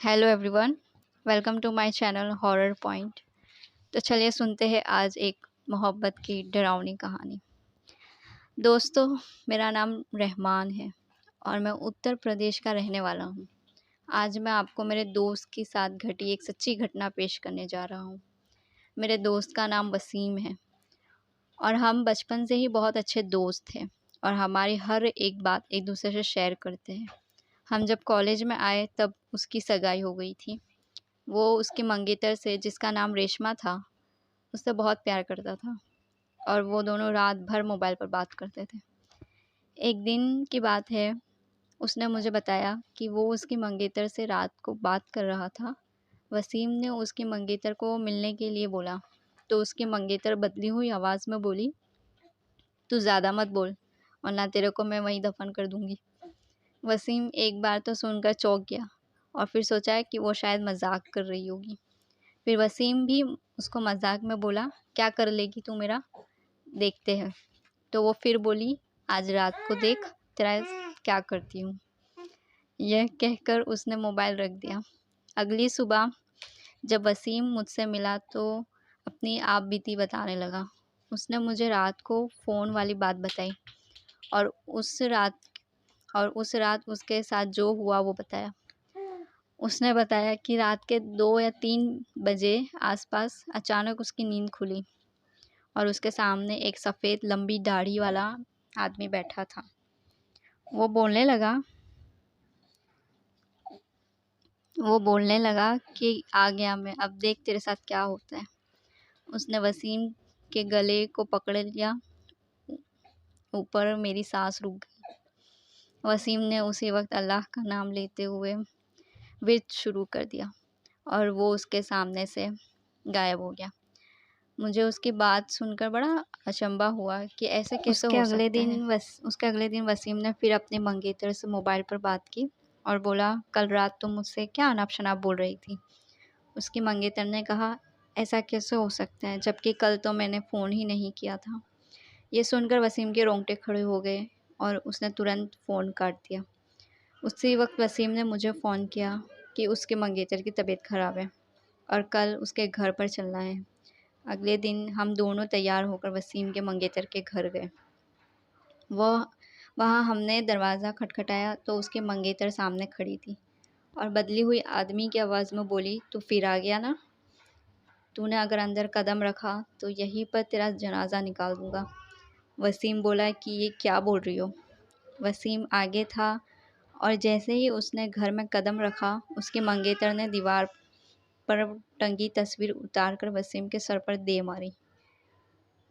Hello everyone, welcome to my channel horror point. तो चलिए सुनते हैं आज एक मोहब्बत की डरावनी कहानी। दोस्तों, मेरा नाम रहमान है और मैं उत्तर प्रदेश का रहने वाला हूँ। आज मैं आपको मेरे दोस्त के साथ घटी एक सच्ची घटना पेश करने जा रहा हूँ। मेरे दोस्त का नाम वसीम है और हम बचपन से ही बहुत अच्छे दोस्त थे और हमारी हर एक बात एक दूसरे से शेयर करते हैं। हम जब कॉलेज में आए तब उसकी सगाई हो गई थी। वो उसकी मंगेतर से, जिसका नाम रेशमा था, उससे बहुत प्यार करता था और वो दोनों रात भर मोबाइल पर बात करते थे। एक दिन की बात है, उसने मुझे बताया कि वो उसकी मंगेतर से रात को बात कर रहा था। वसीम ने उसकी मंगेतर को मिलने के लिए बोला तो उसकी मंगेतर बदली हुई आवाज़ में बोली, तू ज़्यादा मत बोल वरना तेरे को मैं वहीं दफन कर दूंगी। वसीम एक बार तो सुनकर चौंक गया और फिर सोचा कि वो शायद मजाक कर रही होगी। फिर वसीम भी उसको मजाक में बोला, क्या कर लेगी तू मेरा, देखते हैं। तो वो फिर बोली, आज रात को देख तेरा क्या करती हूँ। यह कहकर उसने मोबाइल रख दिया। अगली सुबह जब वसीम मुझसे मिला तो अपनी आप बीती बताने लगा। उसने मुझे रात को फ़ोन वाली बात बताई और उस रात उसके साथ जो हुआ वो बताया। उसने बताया कि रात के 2 या 3 बजे आसपास अचानक उसकी नींद खुली और उसके सामने एक सफ़ेद लंबी दाढ़ी वाला आदमी बैठा था। वो बोलने लगा वो बोलने लगा कि आ गया मैं, अब देख तेरे साथ क्या होता है। उसने वसीम के गले को पकड़ लिया। ऊपर मेरी सांस रुक गई। वसीम ने उसी वक्त अल्लाह का नाम लेते हुए विर्द शुरू कर दिया और वो उसके सामने से गायब हो गया। मुझे उसकी बात सुनकर बड़ा अचंभा हुआ कि ऐसे कैसे हो सकता है। उसके अगले दिन वसीम ने फिर अपने मंगेतर से मोबाइल पर बात की और बोला, कल रात तुम मुझसे क्या अनाप शनाप बोल रही थी। उसकी मंगेतर ने कहा, ऐसा कैसे हो सकता है जबकि कल तो मैंने फ़ोन ही नहीं किया था। ये सुनकर वसीम के रोंगटे खड़े हो गए और उसने तुरंत फ़ोन काट दिया। उसी वक्त वसीम ने मुझे फ़ोन किया कि उसके मंगेतर की तबीयत ख़राब है और कल उसके घर पर चलना है। अगले दिन हम दोनों तैयार होकर वसीम के मंगेतर के घर गए। वह वहाँ हमने दरवाज़ा खटखटाया तो उसके मंगेतर सामने खड़ी थी और बदली हुई आदमी की आवाज़ में बोली, तू फिर आ गया ना। तूने अगर अंदर कदम रखा तो यहीं पर तेरा जनाजा निकाल दूंगा। वसीम बोला कि ये क्या बोल रही हो। वसीम आगे था और जैसे ही उसने घर में कदम रखा, उसके मंगेतर ने दीवार पर टंगी तस्वीर उतारकर वसीम के सर पर दे मारी।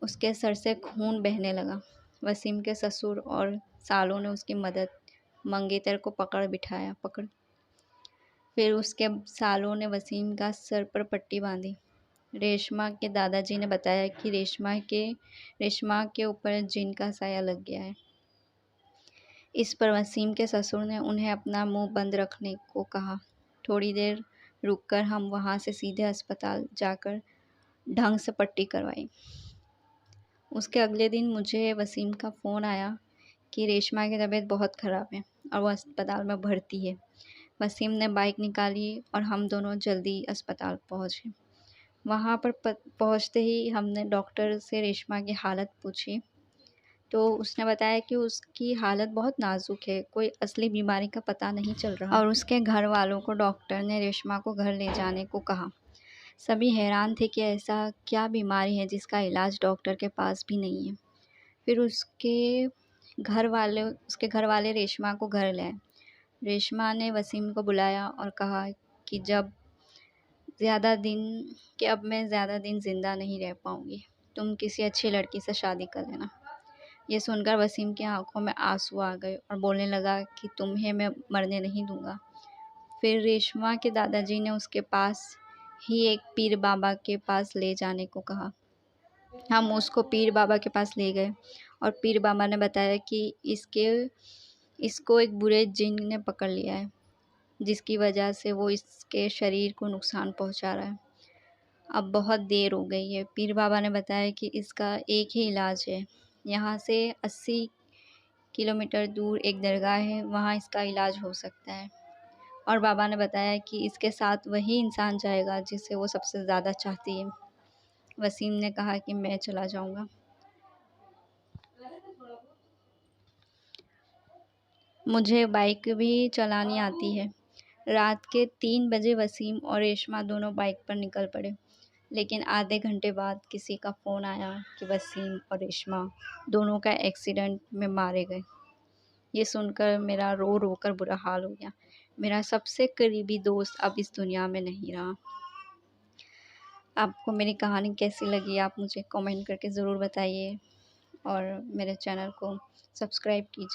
उसके सर से खून बहने लगा। वसीम के ससुर और सालों ने उसकी मदद मंगेतर को पकड़ फिर उसके सालों ने वसीम का सर पर पट्टी बांधी। रेशमा के दादाजी ने बताया कि रेशमा के ऊपर जिन का साया लग गया है। इस पर वसीम के ससुर ने उन्हें अपना मुंह बंद रखने को कहा। थोड़ी देर रुककर हम वहां से सीधे अस्पताल जाकर ढंग से पट्टी करवाई। उसके अगले दिन मुझे वसीम का फ़ोन आया कि रेशमा की तबीयत बहुत ख़राब है और वो अस्पताल में भर्ती है। वसीम ने बाइक निकाली और हम दोनों जल्दी अस्पताल पहुँचे। वहाँ पर पहुँचते ही हमने डॉक्टर से रेशमा की हालत पूछी तो उसने बताया कि उसकी हालत बहुत नाजुक है, कोई असली बीमारी का पता नहीं चल रहा और उसके घर वालों को डॉक्टर ने रेशमा को घर ले जाने को कहा। सभी हैरान थे कि ऐसा क्या बीमारी है जिसका इलाज डॉक्टर के पास भी नहीं है। फिर उसके घर वाले रेशमा को घर ले आए। रेशमा ने वसीम को बुलाया और कहा कि अब मैं ज़्यादा दिन ज़िंदा नहीं रह पाऊँगी, तुम किसी अच्छी लड़की से शादी कर लेना। ये सुनकर वसीम की आंखों में आंसू आ गए और बोलने लगा कि तुम्हें मैं मरने नहीं दूंगा। फिर रेशमा के दादाजी ने उसके पास ही एक पीर बाबा के पास ले जाने को कहा। हम उसको पीर बाबा के पास ले गए और पीर बाबा ने बताया कि इसको एक बुरे जिन ने पकड़ लिया है, जिसकी वजह से वो इसके शरीर को नुकसान पहुंचा रहा है। अब बहुत देर हो गई है। पीर बाबा ने बताया कि इसका एक ही इलाज है, यहाँ से 80 किलोमीटर दूर एक दरगाह है, वहाँ इसका इलाज हो सकता है। और बाबा ने बताया कि इसके साथ वही इंसान जाएगा जिसे वो सबसे ज़्यादा चाहती है। वसीम ने कहा कि मैं चला जाऊँगा। मुझे बाइक भी चलानी आती है। रात के 3 बजे वसीम और रेशमा दोनों बाइक पर निकल पड़े, लेकिन आधे घंटे बाद किसी का फ़ोन आया कि वसीम और रेशमा दोनों का एक्सीडेंट में मारे गए। ये सुनकर मेरा रो रो कर बुरा हाल हो गया। मेरा सबसे करीबी दोस्त अब इस दुनिया में नहीं रहा। आपको मेरी कहानी कैसी लगी आप मुझे कमेंट करके ज़रूर बताइए और मेरे चैनल को सब्सक्राइब कीजिए।